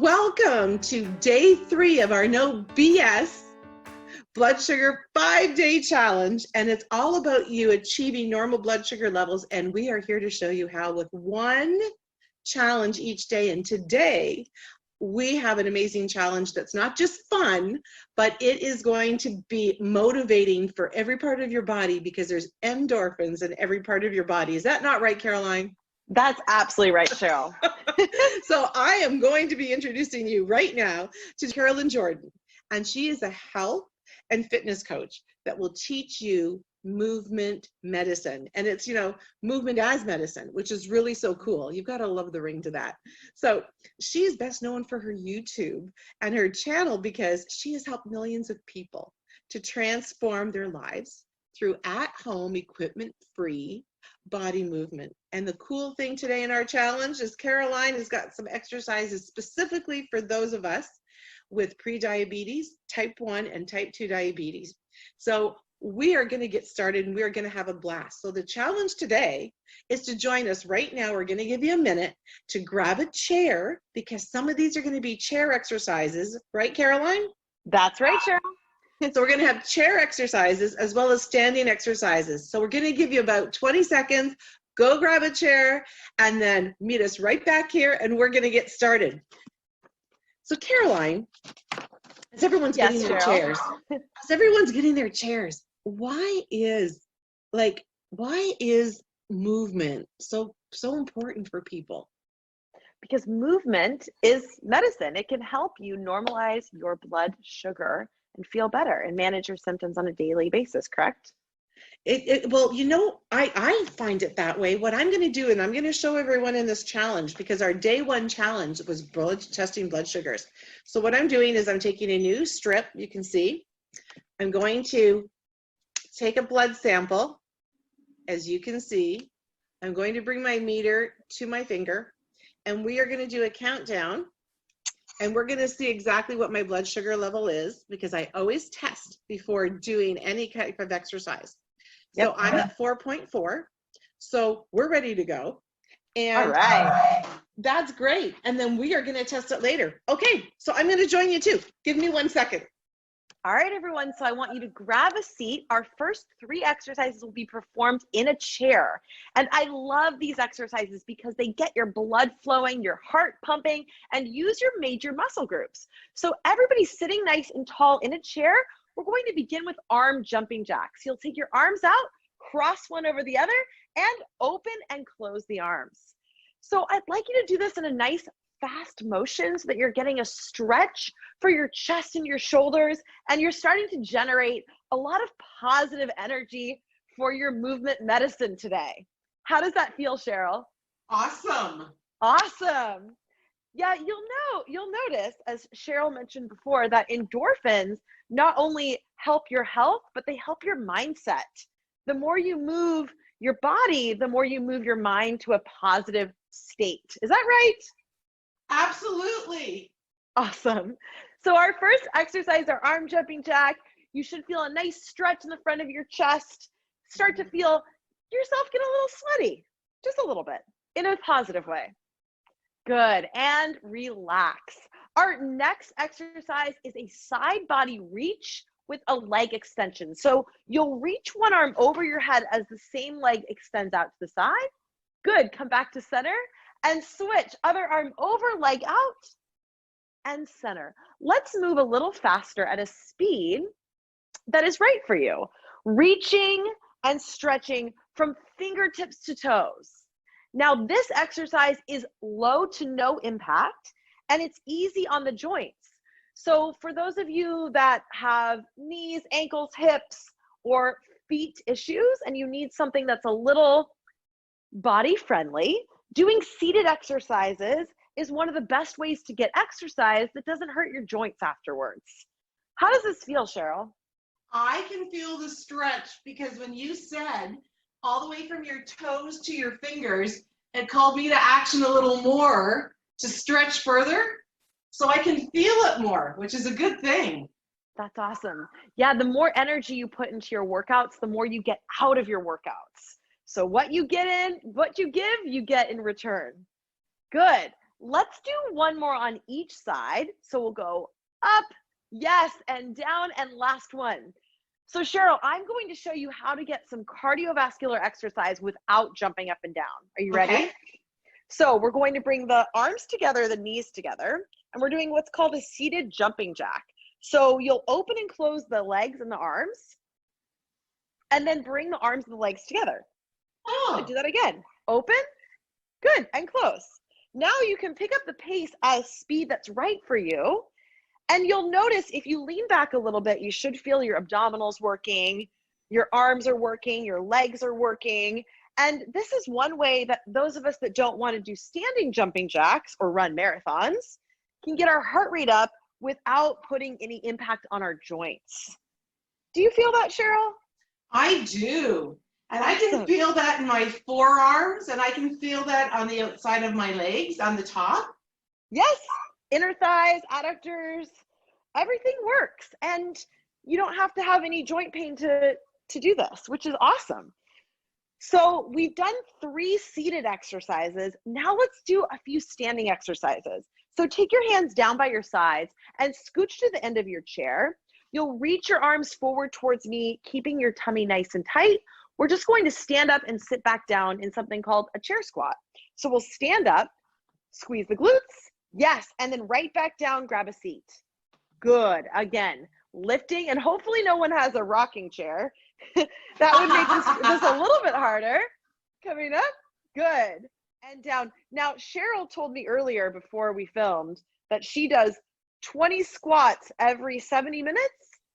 Welcome to day 3 of our No BS Blood Sugar 5-day challenge. And it's all about you achieving normal blood sugar levels. And we are here to show you how with one challenge each day. And today we have an amazing challenge that's not just fun, but it is going to be motivating for every part of your body because there's endorphins in every part of your body. Is that not right, Caroline? That's absolutely right, Cheryl. So I am going to be introducing you right now to Carolyn Jordan, and she is a health and fitness coach that will teach you movement medicine. And it's, movement as medicine, which is really so cool. You've got to love the ring to that. So she's best known for her YouTube and her channel because she has helped millions of people to transform their lives through at-home equipment-free body movement. And the cool thing today in our challenge is Caroline has got some exercises specifically for those of us with prediabetes, type 1 and type 2 diabetes. So we are going to get started and we are going to have a blast. So the challenge today is to join us right now. We're going to give you a minute to grab a chair because some of these are going to be chair exercises, right, Caroline? That's right, Cheryl. So we're going to have chair exercises as well as standing exercises. So we're going to give you about 20 seconds. Go grab a chair and then meet us right back here and we're going to get started. So Caroline, as everyone's getting their chairs, why is movement so important for people? Because movement is medicine. It can help you normalize your blood sugar and feel better and manage your symptoms on a daily basis, correct? I find it that way. What I'm going to do, and I'm going to show everyone in this challenge because our day 1 challenge was testing blood sugars. So what I'm doing is I'm taking a new strip, you can see. I'm going to take a blood sample, as you can see. I'm going to bring my meter to my finger, and we are going to do a countdown. And we're going to see exactly what my blood sugar level is because I always test before doing any type of exercise. Yep. So I'm at 4.4. So we're ready to go. And all right. That's great. And then we are going to test it later. Okay, so I'm going to join you too. Give me 1 second. All right, everyone. So I want you to grab a seat. Our first 3 exercises will be performed in a chair. And I love these exercises because they get your blood flowing, your heart pumping, and use your major muscle groups. So everybody's sitting nice and tall in a chair. We're going to begin with arm jumping jacks. You'll take your arms out, cross one over the other, and open and close the arms. So I'd like you to do this in a nice fast motion so that you're getting a stretch for your chest and your shoulders, and you're starting to generate a lot of positive energy for your movement medicine today. How does that feel, Cheryl? Awesome. Awesome. Yeah, you'll notice, as Cheryl mentioned before, that endorphins not only help your health, but they help your mindset. The more you move your body, the more you move your mind to a positive state. Is that right? Absolutely. Awesome. So our first exercise, our arm jumping jack, you should feel a nice stretch in the front of your chest. Start to feel yourself get a little sweaty, just a little bit, in a positive way. Good, and relax. Our next exercise is a side body reach with a leg extension. So you'll reach one arm over your head as the same leg extends out to the side. Good, come back to center. And switch, other arm over, leg out, and center. Let's move a little faster at a speed that is right for you. Reaching and stretching from fingertips to toes. Now, this exercise is low to no impact, and it's easy on the joints. So for those of you that have knees, ankles, hips, or feet issues, and you need something that's a little body friendly, doing seated exercises is one of the best ways to get exercise that doesn't hurt your joints afterwards. How does this feel, Cheryl? I can feel the stretch because when you said all the way from your toes to your fingers, it called me to action a little more to stretch further. So I can feel it more, which is a good thing. That's awesome. Yeah, the more energy you put into your workouts, the more you get out of your workouts. So what you get in, what you give, you get in return. Good. Let's do one more on each side. So we'll go up, yes, and down, and last one. So Cheryl, I'm going to show you how to get some cardiovascular exercise without jumping up and down. Are you ready? Okay. So we're going to bring the arms together, the knees together, and we're doing what's called a seated jumping jack. So you'll open and close the legs and the arms, and then bring the arms and the legs together. Oh. Do that again. Open, good, and close. Now you can pick up the pace at a speed that's right for you. And you'll notice if you lean back a little bit, you should feel your abdominals working, your arms are working, your legs are working. And this is one way that those of us that don't want to do standing jumping jacks or run marathons can get our heart rate up without putting any impact on our joints. Do you feel that, Cheryl? I do. And I can feel that in my forearms, and I can feel that on the outside of my legs, on the top. Yes, inner thighs, adductors, everything works. And you don't have to have any joint pain to do this, which is awesome. So we've done 3 seated exercises. Now let's do a few standing exercises. So take your hands down by your sides and scooch to the end of your chair. You'll reach your arms forward towards me, keeping your tummy nice and tight. We're just going to stand up and sit back down in something called a chair squat. So we'll stand up, squeeze the glutes, yes, and then right back down, grab a seat. Good, again, lifting, and hopefully no one has a rocking chair. That would make this a little bit harder. Coming up, good, and down. Now, Cheryl told me earlier before we filmed that she does 20 squats every 70 minutes.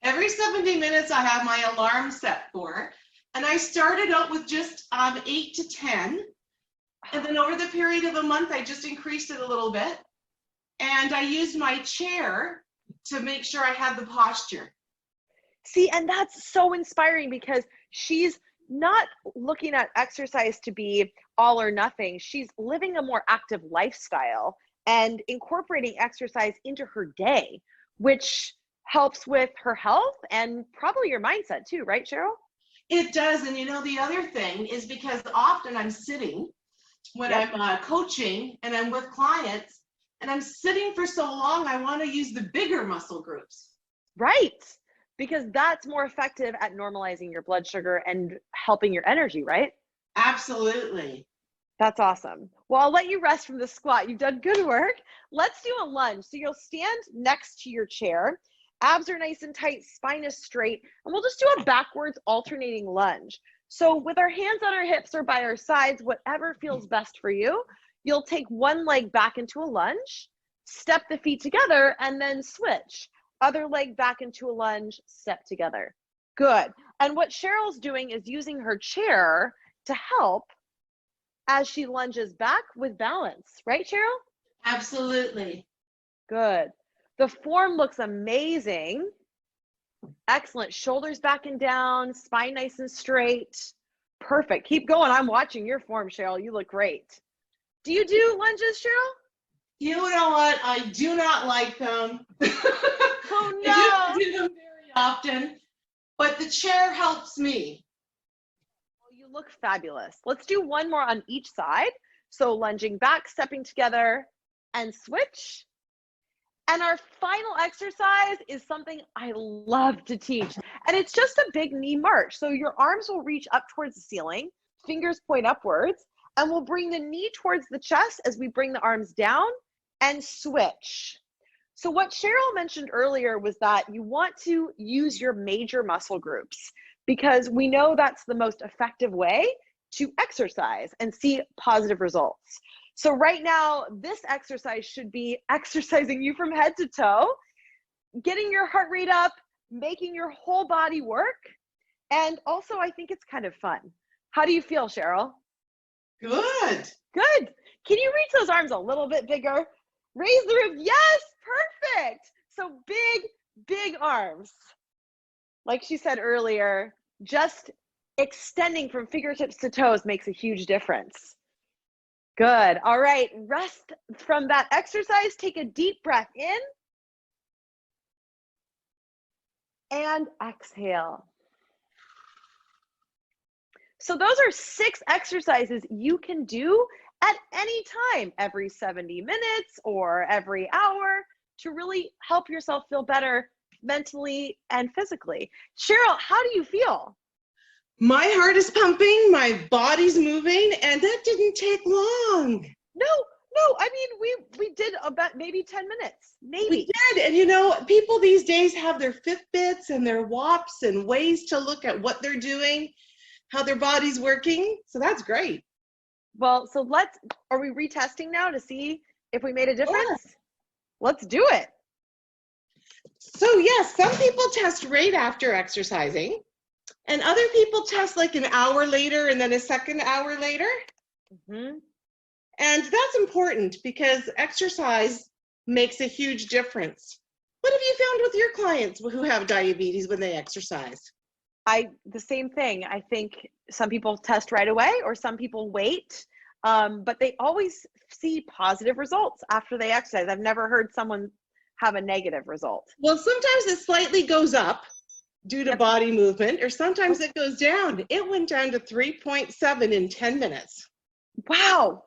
Every 70 minutes, I have my alarm set for. And I started out with just 8 to 10. And then over the period of a month, I just increased it a little bit. And I used my chair to make sure I had the posture. See, and that's so inspiring because she's not looking at exercise to be all or nothing. She's living a more active lifestyle and incorporating exercise into her day, which helps with her health and probably your mindset too, right, Cheryl? It does. And you know, the other thing is because often I'm sitting when I'm coaching and I'm with clients and I'm sitting for so long, I want to use the bigger muscle groups. Right. Because that's more effective at normalizing your blood sugar and helping your energy, right? Absolutely. That's awesome. Well, I'll let you rest from the squat. You've done good work. Let's do a lunge. So you'll stand next to your chair. Abs are nice and tight, spine is straight, and we'll just do a backwards alternating lunge. So with our hands on our hips or by our sides, whatever feels best for you, you'll take one leg back into a lunge, step the feet together, and then switch. Other leg back into a lunge, step together. Good. And what Cheryl's doing is using her chair to help as she lunges back with balance. Right, Cheryl? Absolutely. Good. The form looks amazing. Excellent. Shoulders back and down, spine nice and straight. Perfect. Keep going. I'm watching your form, Cheryl. You look great. Do you do lunges, Cheryl? You know what? I do not like them. Oh, no. I do them very often, but the chair helps me. Well, you look fabulous. Let's do one more on each side. So lunging back, stepping together, and switch. And our final exercise is something I love to teach. And it's just a big knee march. So your arms will reach up towards the ceiling, fingers point upwards, and we'll bring the knee towards the chest as we bring the arms down and switch. So what Cheryl mentioned earlier was that you want to use your major muscle groups because we know that's the most effective way to exercise and see positive results. So right now, this exercise should be exercising you from head to toe, getting your heart rate up, making your whole body work. And also, I think it's kind of fun. How do you feel, Cheryl? Good. Good. Can you reach those arms a little bit bigger? Raise the roof. Yes, perfect. So big arms. Like she said earlier, just extending from fingertips to toes makes a huge difference. Good. All right. Rest from that exercise. Take a deep breath in and exhale. So those are 6 exercises you can do at any time, every 70 minutes or every hour, to really help yourself feel better mentally and physically. Cheryl, how do you feel? My heart is pumping, my body's moving, and that didn't take long. No, I mean, we did about maybe 10 minutes, We maybe. did. And you know, people these days have their Fitbits and their WAPs and ways to look at what they're doing, how their body's working. So that's great. Well, so are we retesting now to see if we made a difference? Sure. Let's do it. So yes, some people test right after exercising, and other people test like an hour later and then a second hour later. Mm-hmm. And that's important because exercise makes a huge difference. What have you found with your clients who have diabetes when they exercise? The same thing. I think some people test right away or some people wait, but they always see positive results after they exercise. I've never heard someone have a negative result. Well, sometimes it slightly goes up due to body movement, or sometimes it goes down. It went down to 3.7 in 10 minutes. Wow.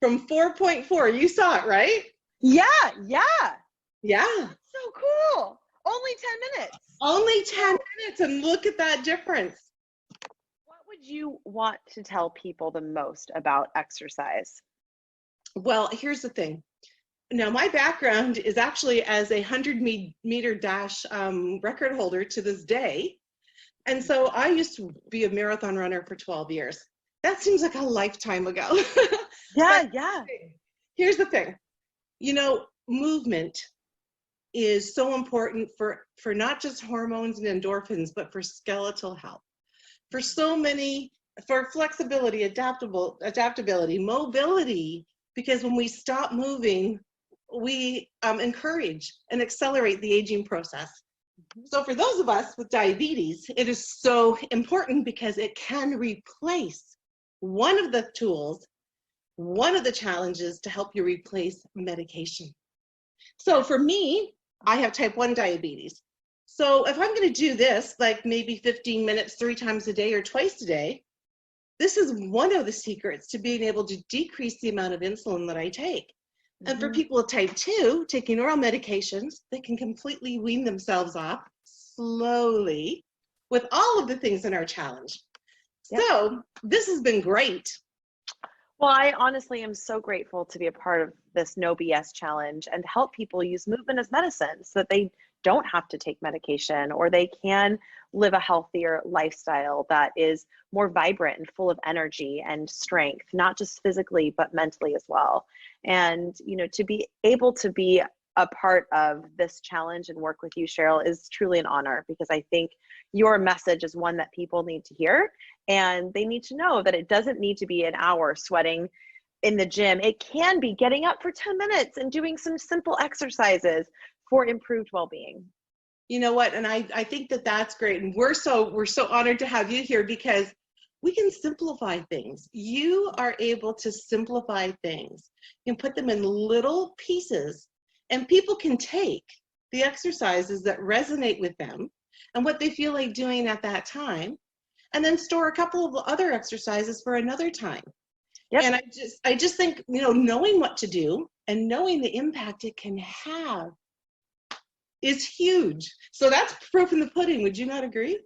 From 4.4. You saw it, right? Yeah. Yeah. So cool. Only 10 minutes. Only 10 minutes, and look at that difference. What would you want to tell people the most about exercise? Well, here's the thing. Now, my background is actually as a 100-meter dash record holder to this day. And so I used to be a marathon runner for 12 years. That seems like a lifetime ago. Yeah. Here's the thing. You know, movement is so important for not just hormones and endorphins, but for skeletal health. For flexibility, adaptability, mobility, because when we stop moving, we encourage and accelerate the aging process. So for those of us with diabetes, it is so important because it can replace one of the tools, one of the challenges to help you replace medication. So for me, I have type 1 diabetes. So if I'm going to do this, like maybe 15 minutes 3 times a day or twice a day, this is one of the secrets to being able to decrease the amount of insulin that I take. And for people with type 2, taking oral medications, they can completely wean themselves off slowly with all of the things in our challenge. Yep. So this has been great. Well, I honestly am so grateful to be a part of this No BS challenge and help people use movement as medicine so that they don't have to take medication, or they can live a healthier lifestyle that is more vibrant and full of energy and strength, not just physically, but mentally as well. And, you know, to be able to be a part of this challenge and work with you, Cheryl, is truly an honor, because I think your message is one that people need to hear, and they need to know that it doesn't need to be an hour sweating in the gym. It can be getting up for 10 minutes and doing some simple exercises for improved well-being. You know what? And I think that that's great. And we're so honored to have you here because we can simplify things. You are able to simplify things. You can put them in little pieces, and people can take the exercises that resonate with them and what they feel like doing at that time, and then store a couple of other exercises for another time. Yep. And I just think, you know, knowing what to do and knowing the impact it can have is huge. So that's proof in the pudding. Would you not agree?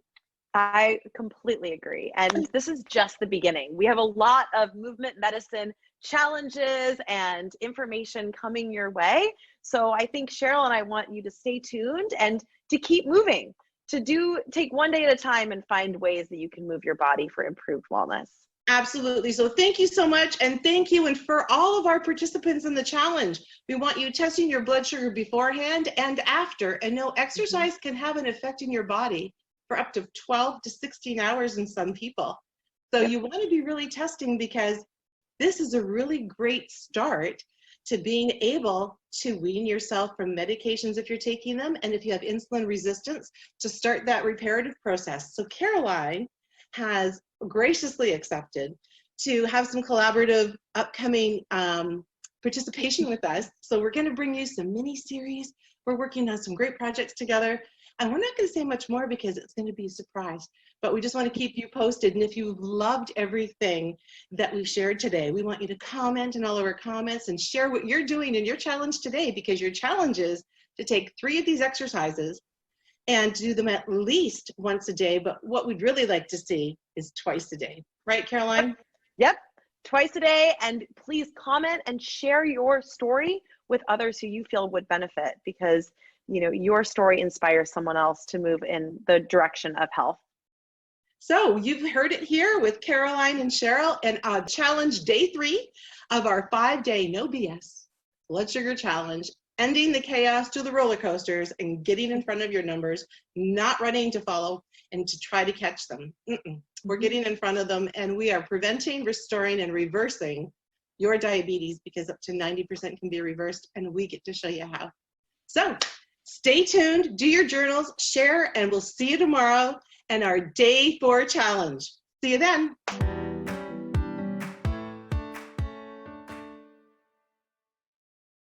I completely agree. And this is just the beginning. We have a lot of movement medicine challenges and information coming your way. So I think Cheryl and I want you to stay tuned and to keep moving, to take one day at a time and find ways that you can move your body for improved wellness. Absolutely. So thank you so much. And thank you. And for all of our participants in the challenge, we want you testing your blood sugar beforehand and after. And no, exercise can have an effect in your body for up to 12 to 16 hours in some people. So you want to be really testing, because this is a really great start to being able to wean yourself from medications if you're taking them. And if you have insulin resistance, to start that reparative process. So Caroline has graciously accepted to have some collaborative upcoming participation with us. So we're going to bring you some mini series. We're working on some great projects together. And we're not going to say much more because it's going to be a surprise, but we just want to keep you posted. And if you've loved everything that we've shared today, we want you to comment in all of our comments and share what you're doing in your challenge today, because your challenge is to take 3 of these exercises and do them at least once a day. But what we'd really like to see is twice a day. Right, Caroline? Yep. Twice a day. And please comment and share your story with others who you feel would benefit, because your story inspires someone else to move in the direction of health. So you've heard it here with Caroline and Cheryl, and challenge day 3 of our 5-day no BS blood sugar challenge, ending the chaos to the roller coasters and getting in front of your numbers, not running to follow and to try to catch them. We're getting in front of them, and we are preventing, restoring, and reversing your diabetes, because up to 90% can be reversed, and we get to show you how. So stay tuned, do your journals, share, and we'll see you tomorrow and our day 4 challenge. See you then.